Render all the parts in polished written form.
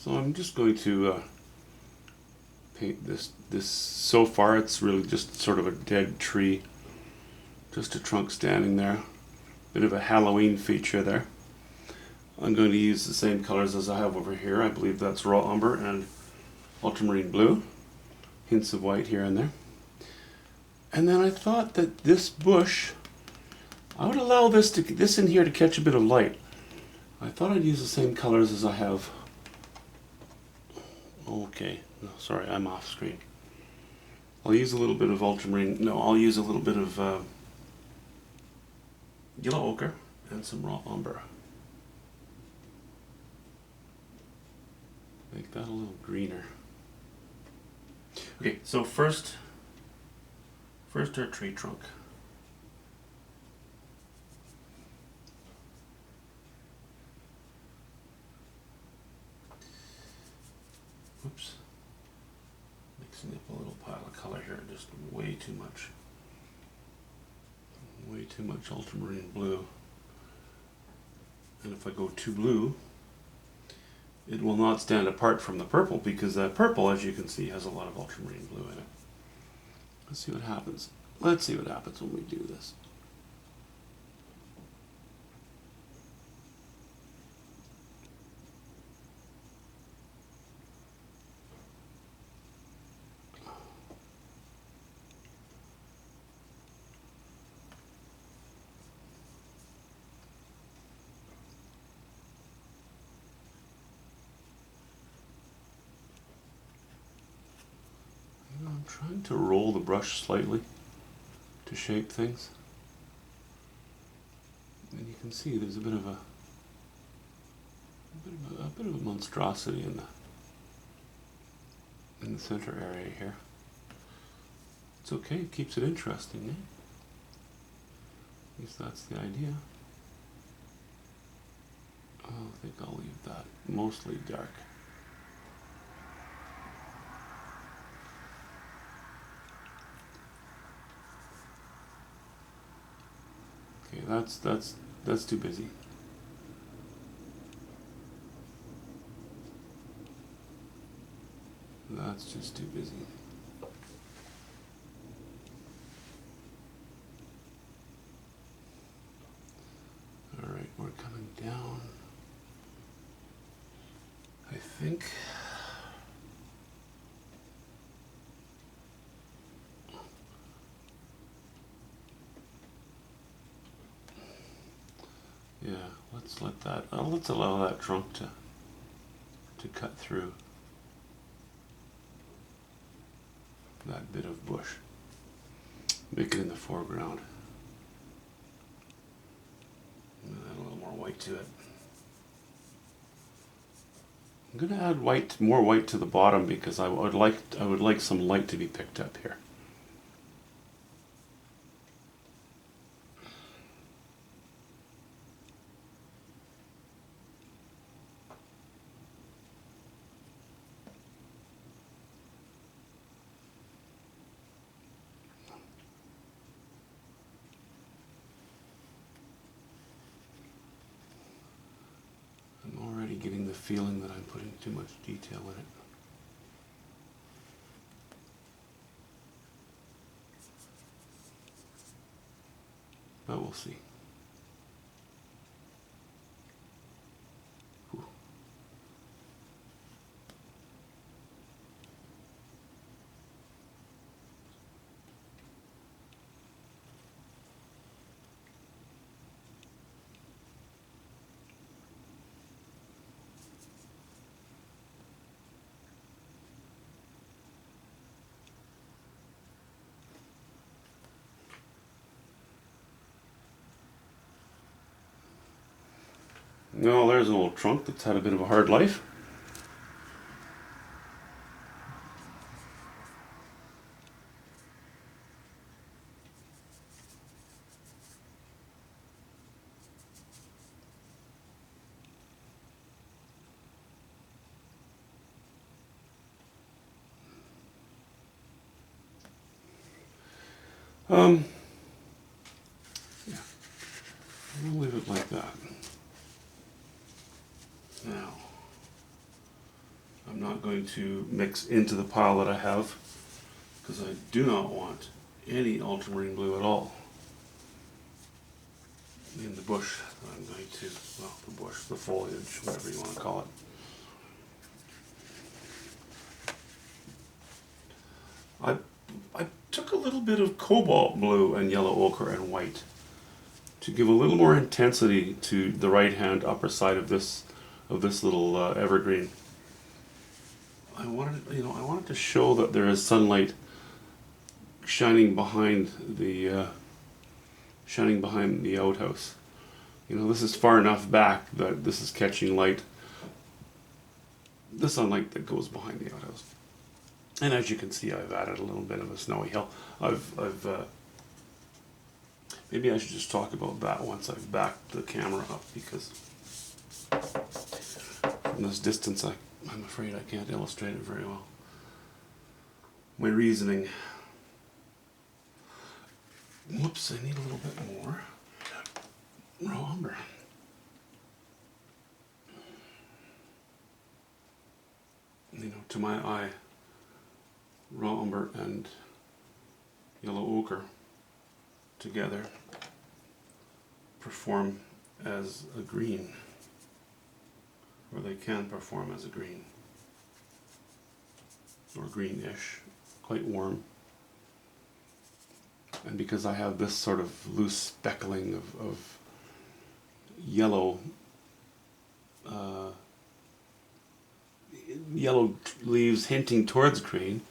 So I'm just going to paint this. So far it's really just sort of a dead tree, just a trunk standing there. Bit of a Halloween feature there. I'm going to use the same colors as I have over here. I believe that's raw umber and ultramarine blue. Hints of white here and there. And then I thought that this bush, I would allow this in here to catch a bit of light. I thought I'd use the same colors as I have. Okay, no, sorry, I'm off screen. I'll use a little bit of ultramarine. No, I'll use a little bit of yellow ochre and some raw umber. Make that a little greener. Okay, so first our tree trunk. Oops. Mixing up a little pile of color here, just way too much. Way too much ultramarine blue. And if I go too blue, it will not stand apart from the purple because that purple, as you can see, has a lot of ultramarine blue in it. Let's see what happens. Let's see what happens when we do this. I'm trying to roll the brush slightly to shape things. And you can see there's a bit of a monstrosity in the center area here. It's okay, it keeps it interesting, eh? At least that's the idea. I think I'll leave that mostly dark. Okay, that's too busy. That's just too busy. All right, we're coming down. I think. Yeah, let's allow that trunk to cut through that bit of bush. Make it in the foreground. Add a little more white to it. I'm going to add more white to the bottom because I would like some light to be picked up here. Getting the feeling that I'm putting too much detail in it. But we'll see. Whew. No, there's an old trunk that's had a bit of a hard life. Yeah, we'll leave it like that. Now, not going to mix into the pile that I have, because I do not want any ultramarine blue at all in the bush that I'm going to, well, the bush, the foliage, whatever you want to call it. I took a little bit of cobalt blue and yellow ochre and white to give a little more intensity to the right hand upper side of this little evergreen. I wanted to show that there is sunlight shining behind the outhouse. This is far enough back that this is catching light, the sunlight that goes behind the outhouse. And as you can see, I've added a little bit of a snowy hill. Maybe I should just talk about that once I've backed the camera up, because from this distance I'm afraid I can't illustrate it very well. My reasoning. Whoops, I need a little bit more raw umber. To my eye, raw umber and yellow ochre together perform as a green, or they can perform as a green, or greenish, quite warm. And because I have this sort of loose speckling of yellow leaves hinting towards green,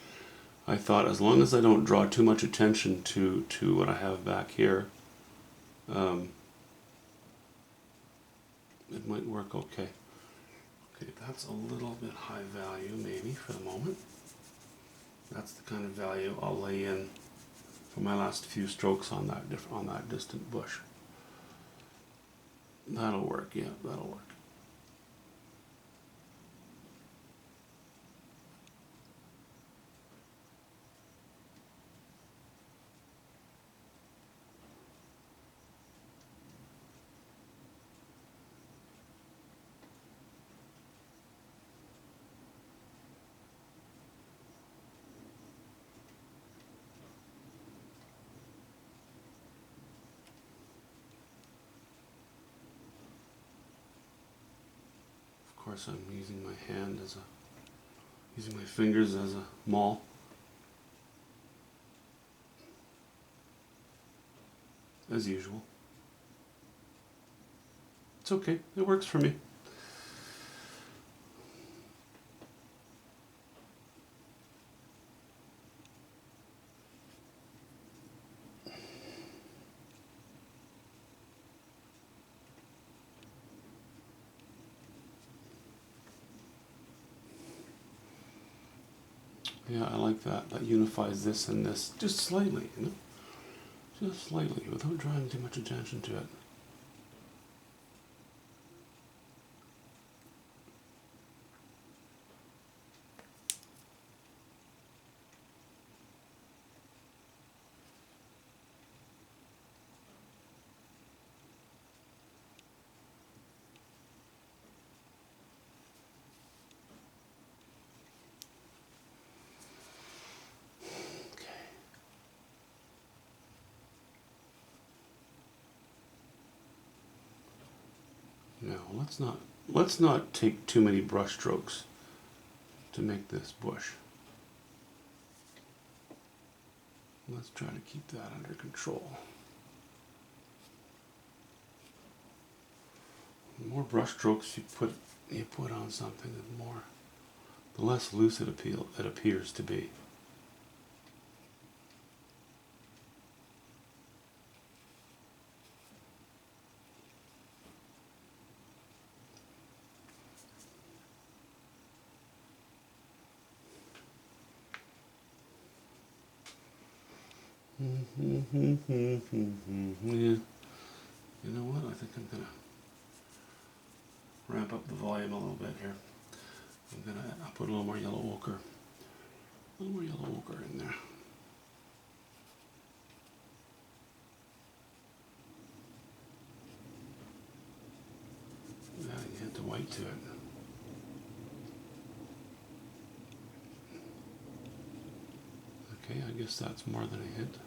I thought, as long as I don't draw too much attention to what I have back here, it might work okay. Okay, that's a little bit high value maybe for the moment. That's the kind of value I'll lay in for my last few strokes on that distant bush. That'll work, yeah, that'll work. Of course, I'm using my hand using my fingers as a maul. As usual. It's okay, it works for me. Yeah, I like that. That unifies this and this just slightly, Just slightly, without drawing too much attention to it. Now, let's not take too many brush strokes to make this bush. Let's try to keep that under control. The more brush strokes you put on something, the less loose it appears to be. Yeah. You know what? I think I'm gonna ramp up the volume a little bit here. I'll put a little more yellow ochre. A little more yellow ochre in there. Yeah, you add the white to it. Okay, I guess that's more than a hint.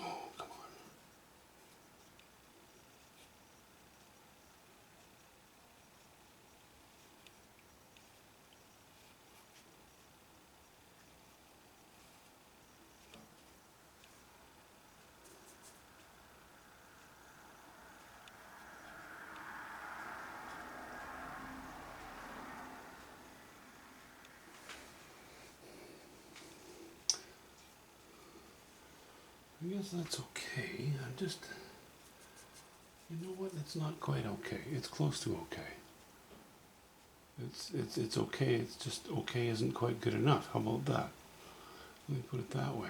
Oh, come on. I guess that's okay. I'm just, you know what? It's not quite okay. It's close to okay. It's okay. It's just okay isn't quite good enough. How about that? Let me put it that way.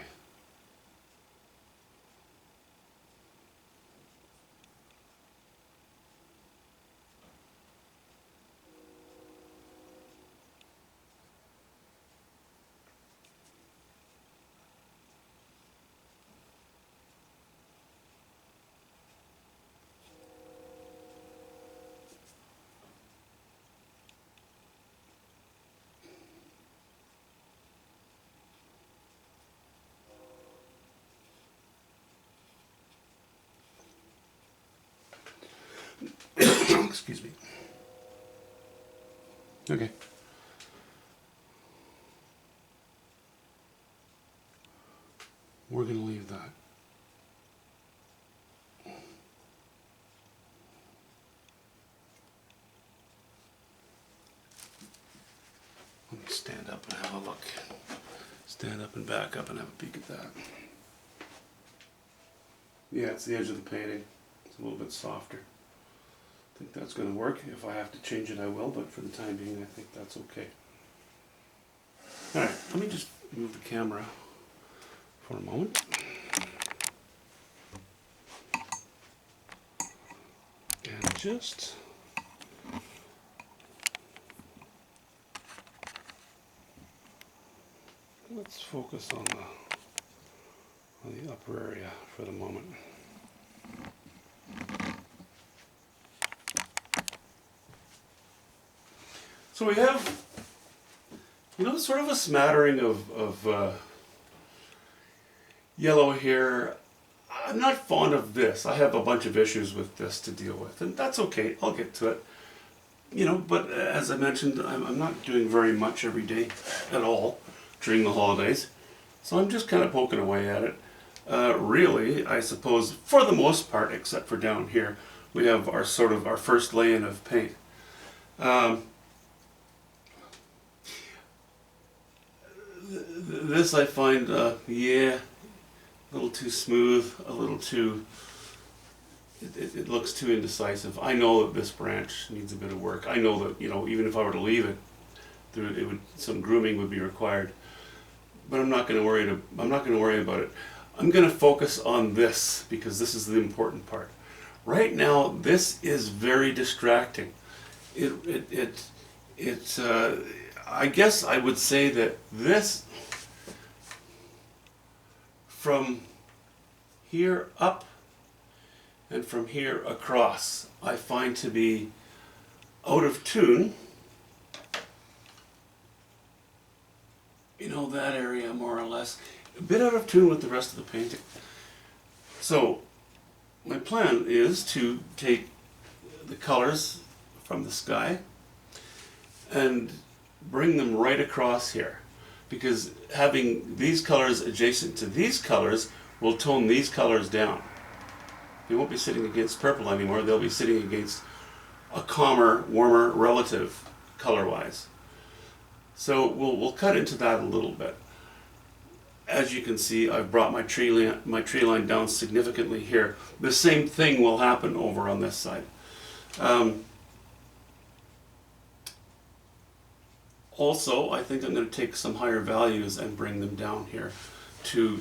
Excuse me. Okay. We're going to leave that. Let me stand up and have a look. Stand up and back up and have a peek at that. Yeah, it's the edge of the painting. It's a little bit softer. I think that's going to work. If I have to change it, I will, but for the time being, I think that's okay. Alright, let me just move the camera for a moment. And just let's focus on the upper area for the moment. So we have, you know, sort of a smattering of yellow here. I'm not fond of this. I have a bunch of issues with this to deal with, and that's okay. I'll get to it. You know, but as I mentioned, I'm not doing very much every day at all during the holidays, so I'm just kind of poking away at it. Really, I suppose, for the most part, except for down here, we have our sort of our first lay-in of paint. This I find, yeah, a little too smooth, a little too, it looks too indecisive. I know that this branch needs a bit of work. I know that, you know, even if I were to leave it, it would, some grooming would be required. But I'm not going to worry about it. I'm going to focus on this because this is the important part. Right now, this is very distracting. I guess I would say that this, from here up and from here across, I find to be out of tune. You know, that area more or less. A bit out of tune with the rest of the painting. So, my plan is to take the colors from the sky and bring them right across here, because having these colors adjacent to these colors will tone these colors down. They won't be sitting against purple anymore, they'll be sitting against a calmer, warmer relative color-wise. So we'll cut into that a little bit. As you can see, I've brought my tree line down significantly here. The same thing will happen over on this side. Also, I think I'm going to take some higher values and bring them down here to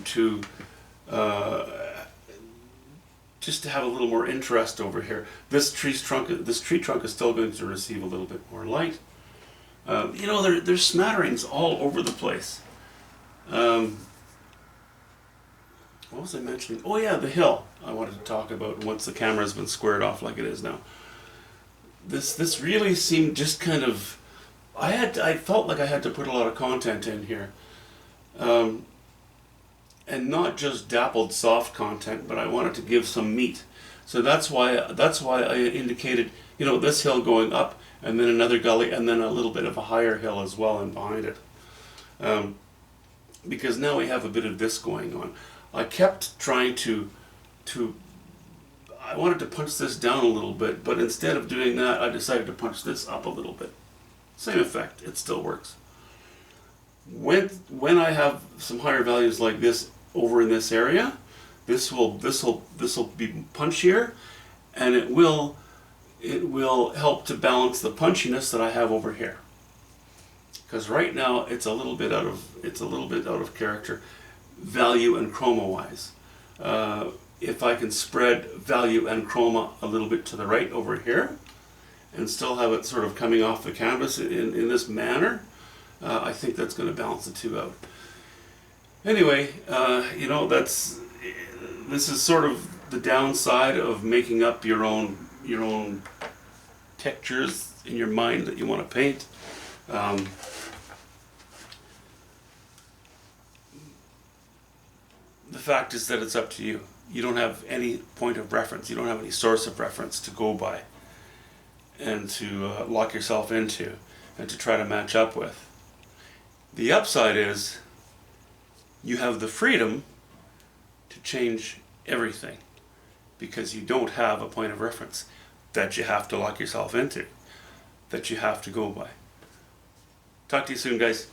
just to have a little more interest over here. This tree trunk is still going to receive a little bit more light. You know, there's smatterings all over the place. What was I mentioning? Oh yeah, the hill I wanted to talk about once the camera's been squared off like it is now. This really seemed just kind of, I felt like I had to put a lot of content in here. And not just dappled soft content, but I wanted to give some meat. So that's why I indicated, you know, this hill going up and then another gully and then a little bit of a higher hill as well and behind it. Because now we have a bit of this going on. I kept trying I wanted to punch this down a little bit, but instead of doing that, I decided to punch this up a little bit. Same effect, it still works. When I have some higher values like this over in this area, this will be punchier, and it will help to balance the punchiness that I have over here. Because right now it's a little bit out of character, value and chroma wise. If I can spread value and chroma a little bit to the right over here, and still have it sort of coming off the canvas in this manner, I think that's going to balance the two out. Anyway, you know, this is sort of the downside of making up your own textures in your mind that you want to paint. The fact is that it's up to you. You don't have any point of reference. You don't have any source of reference to go by and to lock yourself into and to try to match up with. The upside is you have the freedom to change everything because you don't have a point of reference that you have to lock yourself into, that you have to go by. Talk to you soon, guys.